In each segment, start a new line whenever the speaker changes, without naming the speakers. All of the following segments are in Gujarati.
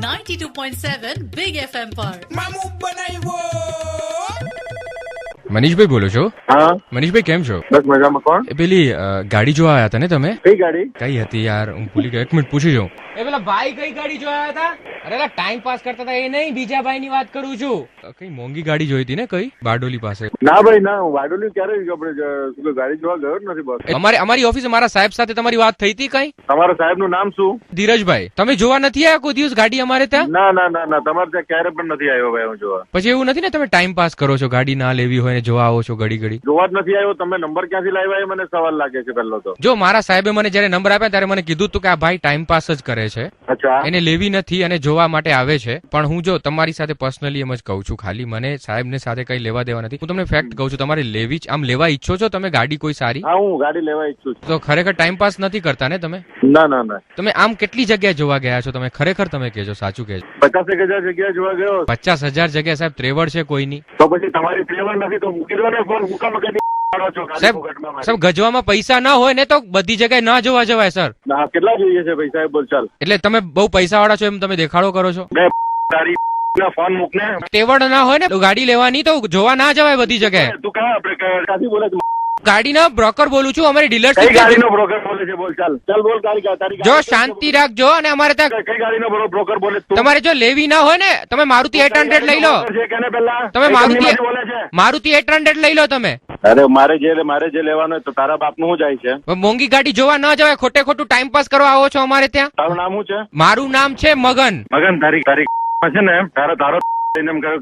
92.7 Big FM પર
મામુ બનાવ્યો.
મનીષભાઈ બોલો છો?
હા
મનીષભાઈ કેમ છો?
બસ મજામાં. કોણ?
એ પેલી ગાડી જોવા આવ્યા હતા ને તમે?
કઈ ગાડી?
કઈ હતી યાર, હું ભૂલી ગયો. એક મિનિટ પૂછી જાઉં.
એ પેલા ભાઈ કઈ ગાડી જોયા હતા? અરે ટાઈમ પાસ કરતા હતા એ નહીં, બીજા ભાઈ ની વાત કરું છું.
કઈ મોંઘી ગાડી જોઈ હતી ને, કઈ બારડોલી પાસે?
ના ભાઈ ના, હું વાડોલી ક્યારે આપણે ગાડી જોવા ગયો જ નથી. બસ
અમારી ઓફિસે મારા સાહેબ સાથે તમારી વાત થઈ હતી કઈ?
તમારા સાહેબ નું નામ શું?
ધીરજભાઈ. તમે જોવા નથી આવ્યા કોઈ દિવસ ગાડી અમારે ત્યાં?
ના ના ના ના, તમારે ત્યાં ક્યારે પણ નથી આવ્યો ભાઈ હું જોવા.
પછી એવું નથી ને તમે ટાઈમ પાસ કરો છો, ગાડી ના લેવી હોય ને જોવા આવો છો ઘડી ઘડી?
જોવા જ નથી આવ્યો. તમે નંબર ક્યાંથી લાવ્યા એ મને સવાલ લાગે છે પહેલો તો.
જો મારા સાહેબે મને જયારે નંબર આપ્યા ત્યારે મને કીધું હતું કે આ ભાઈ ટાઈમ પાસ જ કરે છે,
અચ્છા,
એને લેવી નથી અને જોવા માટે આવે છે. પણ હું જો તમારી સાથે પર્સનલી એમ જ કહું છું, ખાલી મને સાહેબ ને સાથે કઈ લેવા દેવા નથી. હું તમને ફેક્ટ કહું છું, તમારે લેવી જ આમ લેવા ઈચ્છો છો તમે ગાડી કોઈ સારી?
હા હું ગાડી લેવા ઈચ્છું છું.
તો ખરેખર ટાઈમ પાસ નથી કરતા ને તમે?
ના ના ના.
તમે આમ કેટલી જગ્યાએ જોવા ગયા છો તમે? ખરેખર તમે કહેજો, સાચું કહેજો.
50,000 જગ્યાએ જોવા ગયો.
50,000 જગ્યા સાહેબ ત્રેવડ છે કોઈની?
તો પછી તમારી ફ્લેવર નથી તો મૂકી દો ને ફોન. મુકામ
સાહેબ ગજવામાં પૈસા ના હોય ને તો બધી જગ્યાએ ના જોવા જવાય સર.
ના કેટલા જોઈએ છે ભાઈ? સાહેબ બોલ ચાલ.
એટલે તમે બહુ પૈસા વાળા છો એમ તમે દેખાડો કરો છો?
તારી ફોન મૂકને.
તેવડ ના હોય ને તો ગાડી લેવાની તો જોવા ના જવાય બધી જગ્યાએ.
તું કયા આપણે ક્યાંથી બોલે છે?
ગાડીના બ્રોકર બોલું છું, અમારી
કઈ
ડીલરશીપ.
ગાડીનો બ્રોકર બોલે છે? બોલ ચાલ ચાલ બોલ. તારી
જો શાંતિ રાખજો. અને અમારે ત્યાં
કઈ ગાડીનો બ્રોકર બોલે તું?
તમારે જો લેવી ના હોય ને તમે મારુતિ 800 લઈ લો. તમે મારુતિ 800 લઈ લો તમે.
અરે મારે જે લેવાનું હોય તો તારા બાપ નું શું જાય છે?
મોંઘી ગાડી જોવા ના જવાય, ખોટે ખોટું ટાઈમ પાસ કરવા આવો છો અમારે ત્યાં.
તારું નામ શું છે?
મારું નામ છે મગન.
મગન તારી છે ને તારો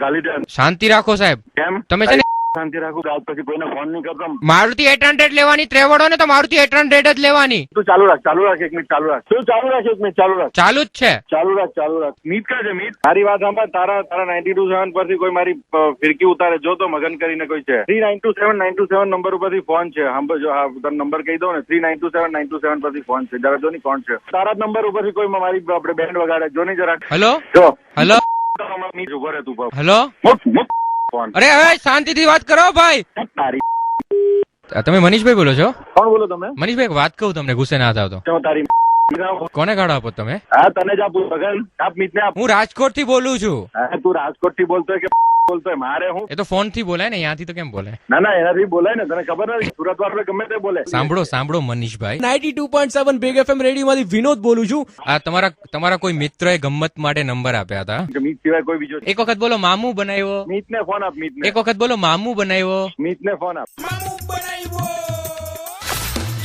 ગાલી દે.
શાંતિ રાખો સાહેબ.
કેમ
તમે છે ને
શાંતિ રાખું? આજ પછી કોઈને ફોન નહીં કરતો.
મારુતિ 800 લેવાની ત્રેવડો ને તો મારુતિ 800 જ લેવાની.
તું ચાલુ રાખ 1 મિનિટ ચાલુ રાખ. તું ચાલુ રાખ 1 મિનિટ ચાલુ રાખ.
ચાલુ જ છે.
ચાલુ રાખ. મીત કા છે? મીત મારી વાત સાંભળ. તારા 927 પરથી કોઈ મારી ફિરકી ઉતારે જો તો મગન કરીને કોઈ છે. 3927 નંબર ઉપરથી ફોન છે. સાંભળજો, હા તને નંબર કહી દો ને. 3927 પરથી ફોન છે. જરા જો ની કોણ છે. તારા જ નંબર ઉપરથી કોઈ મારી આપણે બેન્ડ વગાડે જો નહીં જરાક.
હેલો
જો
હેલો
મીત ઉભો રહે તું.
Hello
phone.
અરે હવે શાંતિથી વાત કરો ભાઈ.
તારી
તમે મનીષભાઈ બોલો છો?
કોણ બોલો તમે?
મનીષભાઈ એક વાત કહું તમને, ગુસ્સે ના થાવ તો.
તારી
કોને ગાળો આપો તમે?
હા તને જ આપું મગન. આપ મીત ને આપ.
હું રાજકોટ થી બોલું છું.
હા તું રાજકોટ થી બોલતો કે બોલતો? મારે હું
એ તો ફોન થી બોલાય ને, ત્યાંથી તો કેમ બોલાય?
ના ના એનાથી બોલાય ને. તને ખબર નથી સુરત વાળો ગમે તે બોલે.
સાંભળો મનીષભાઈ,
92.7 Big FM રેડિયો માંથી વિનોદ બોલું છું.
આ તમારા કોઈ મિત્રએ ગમ્મત માટે નંબર આપ્યા હતા.
મીત સિવાય કોઈ બીજો?
એક વખત બોલો મામુ બનાવ્યો.
મીત ને ફોન આપ. મીત ને
એક વખત બોલો મામુ બનાવ્યો.
મીત ને ફોન આપ.
મામુ બનાવ્યો.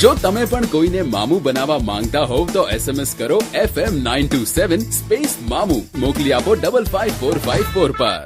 જો તમે પણ કોઈને મામું બનાવવા માંગતા હોવ તો SMS કરો FM 927 સ્પેસ મામું. મોકલી આપો 55454 પર.